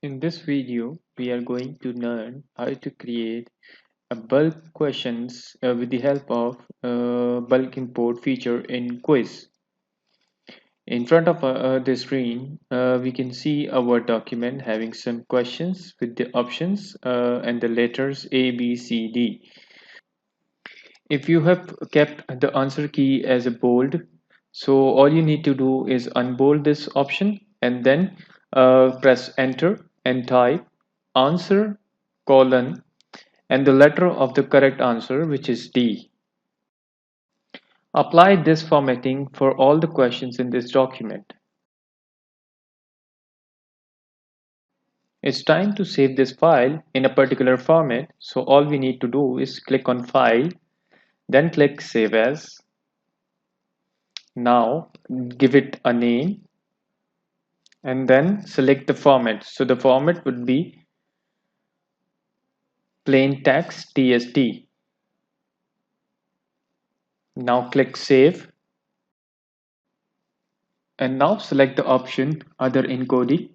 In this video, we are going to learn how to create a bulk questions with the help of bulk import feature in quiz. In front of the screen, we can see a Word document having some questions with the options and the letters A, B, C, D. If you have kept the answer key as a bold, so all you need to do is unbold this option and then press enter and type answer colon and the letter of the correct answer, which is D. Apply this formatting for all the questions in this document. It's time to save this file in a particular format, so all we need to do is click on File, then click Save As. Now give it a name and then select the format. So the format would be plain text TST. Now click Save and now select the option Other Encoding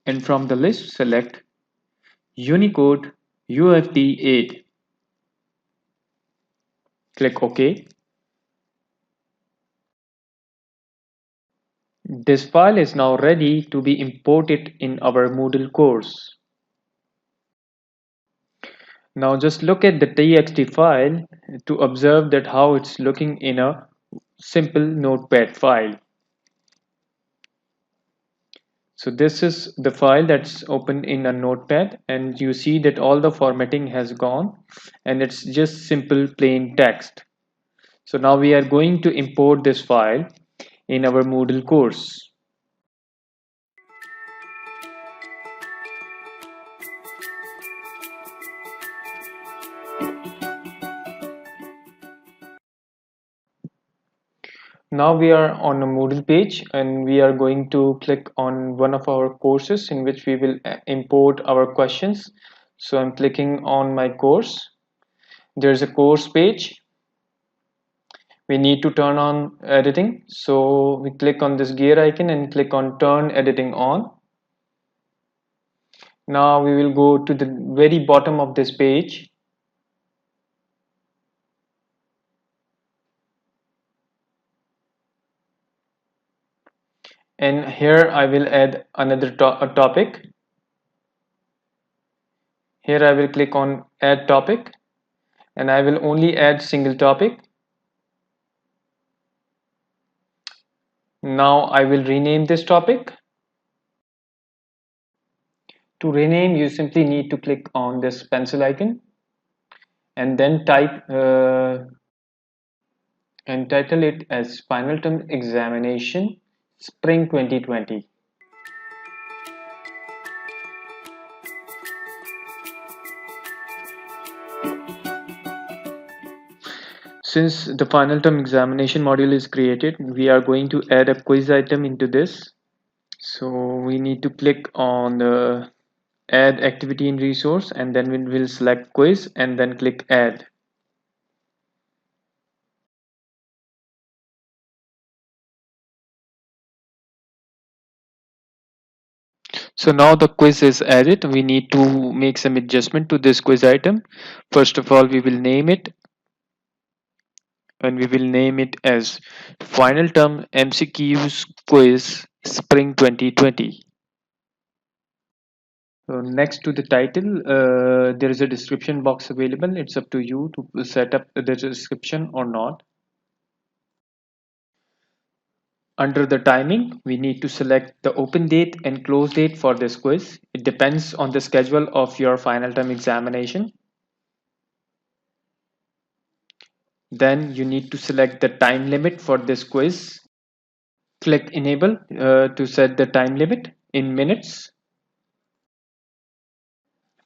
and from the list select Unicode UFT8. Click OK. This file is now ready to be imported in our Moodle course. Now just look at the txt file to observe that how it's looking in a simple notepad file. So this is the file that's open in a notepad and you see that all the formatting has gone and it's just simple plain text. So now we are going to import this file in our Moodle course. Now we are on a Moodle page and we are going to click on one of our courses in which we will import our questions. So I'm clicking on my course. There's a course page. We need to turn on editing. So we click on this gear icon and click on turn editing on. Now we will go to the very bottom of this page. And here I will add another topic. Here I will click on add topic and I will only add single topic. Now I will rename this topic. To rename, you simply need to click on this pencil icon and then type and title it as Final Term Examination Spring 2020. Since the final term examination module is created, we are going to add a quiz item into this. So we need to click on the add activity in resource and then we will select quiz and then click add. So now the quiz is added. We need to make some adjustment to this quiz item. First of all, we will name it and we will name it as Final Term MCQs Quiz Spring 2020. So next to the title, there is a description box available. It's up to you to set up the description or not. Under the timing, we need to select the open date and close date for this quiz. It depends on the schedule of your final term examination. Then you need to select the time limit for this quiz. Click enable to set the time limit in minutes.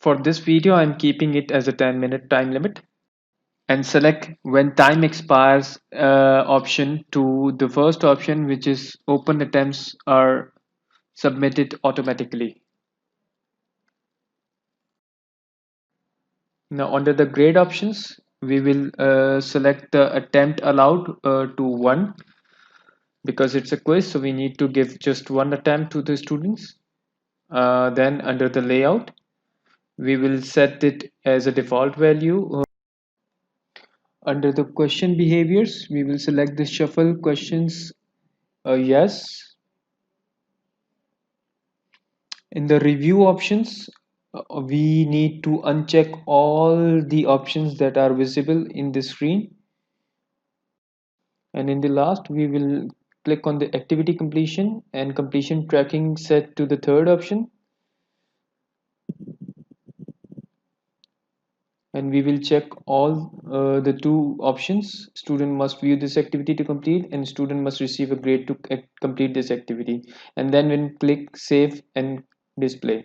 For this video, I'm keeping it as a 10-minute time limit. And select when time expires option to the first option, which is open attempts are submitted automatically. Now under the grade options, we will select the attempt allowed to 1, because it's a quiz, so we need to give just one attempt to the students. Then under the layout, we will set it as a default value. Under the question behaviors, we will select the shuffle questions yes. In the review options, we need to uncheck all the options that are visible in the screen. And in the last, we will click on the activity completion and completion tracking set to the third option. And we will check all the two options. Student must view this activity to complete, and student must receive a grade to complete this activity. And then when click save and display.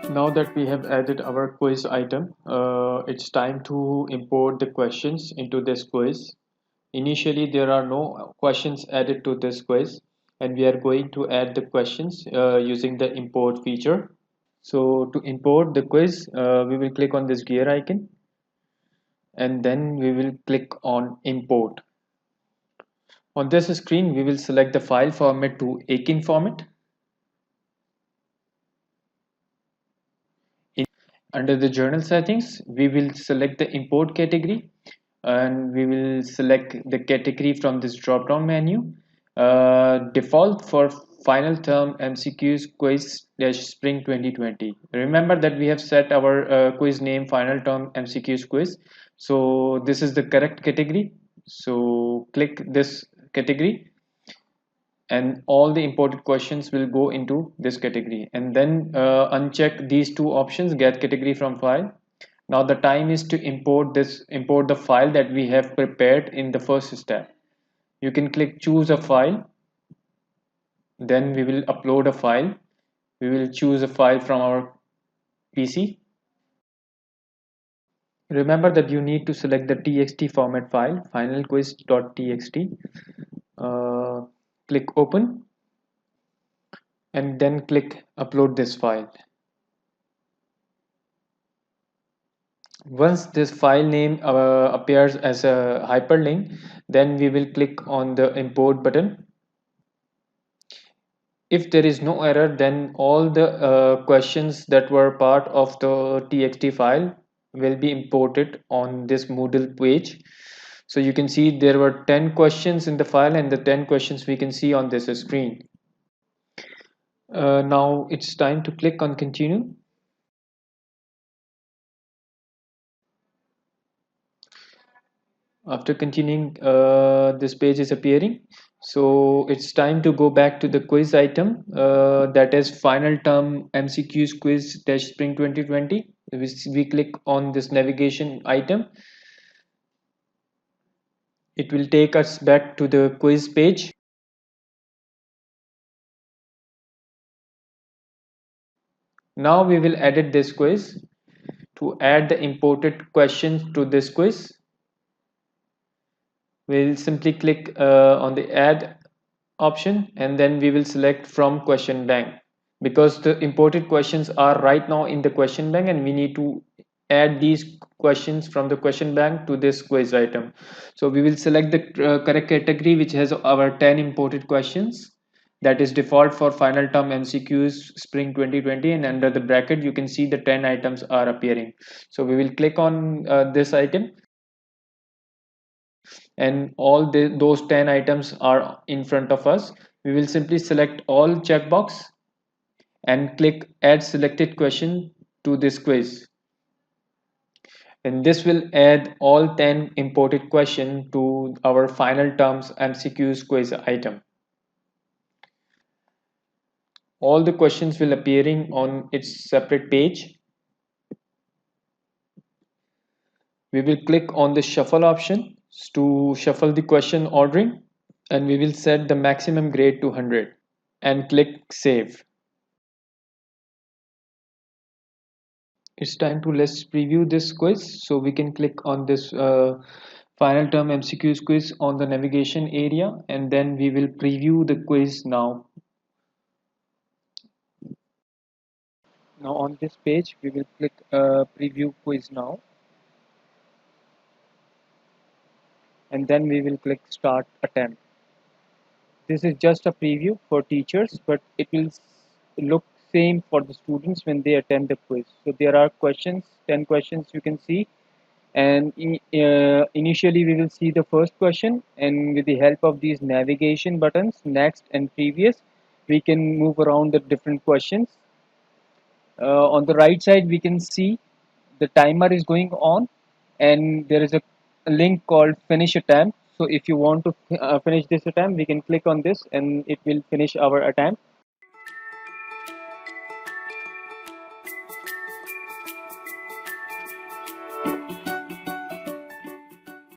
Now that we have added our quiz item, it's time to import the questions into this quiz. Initially, there are no questions added to this quiz, and we are going to add the questions using the import feature. So to import the quiz, we will click on this gear icon, and then we will click on import. On this screen, we will select the file format to AKIN format. Under the journal settings, we will select the import category, and we will select the category from this drop down menu. Default for final term MCQs quiz spring 2020. Remember that we have set our quiz name final term MCQs quiz, so this is the correct category. So click this category, and all the imported questions will go into this category, and then uncheck these two options, get category from file. Now the time is to import the file that we have prepared in the first step. You can click choose a file, then we will upload a file. We will choose a file from our PC. Remember that you need to select the txt format file, finalquiz.txt. Click open, and then click upload this file. Once this file name appears as a hyperlink, then we will click on the import button. If there is no error, then all the questions that were part of the txt file will be imported on this Moodle page. So you can see there were 10 questions in the file, and the 10 questions we can see on this screen. Now it's time to click on continue. After continuing, this page is appearing. So it's time to go back to the quiz item, that is final term MCQs quiz dash spring 2020. We click on this navigation item. It will take us back to the quiz page. Now we will edit this quiz. To add the imported questions to this quiz, we'll simply click on the add option, and then we will select from question bank, because the imported questions are right now in the question bank, and we need to add these questions from the question bank to this quiz item. So we will select the correct category, which has our 10 imported questions, that is default for final term MCQs spring 2020, and under the bracket you can see the 10 items are appearing. So we will click on this item, and all those 10 items are in front of us. We will simply select all checkbox and click add selected question to this quiz, and this will add all 10 imported questions to our final terms MCQs quiz item. All the questions will appearing on its separate page. We will click on the shuffle option to shuffle the question ordering, and we will set the maximum grade to 100 and click save. It's time to let's preview this quiz. So we can click on this final term MCQs quiz on the navigation area, and then we will preview the quiz now. Now on this page we will click preview quiz now, and then we will click start attempt. This is just a preview for teachers, but it will look same for the students when they attempt the quiz. So there are questions, 10 questions you can see, and initially we will see the first question, and with the help of these navigation buttons next and previous, we can move around the different questions. On the right side we can see the timer is going on, and there is a link called finish attempt. So if you want to finish this attempt, we can click on this and it will finish our attempt.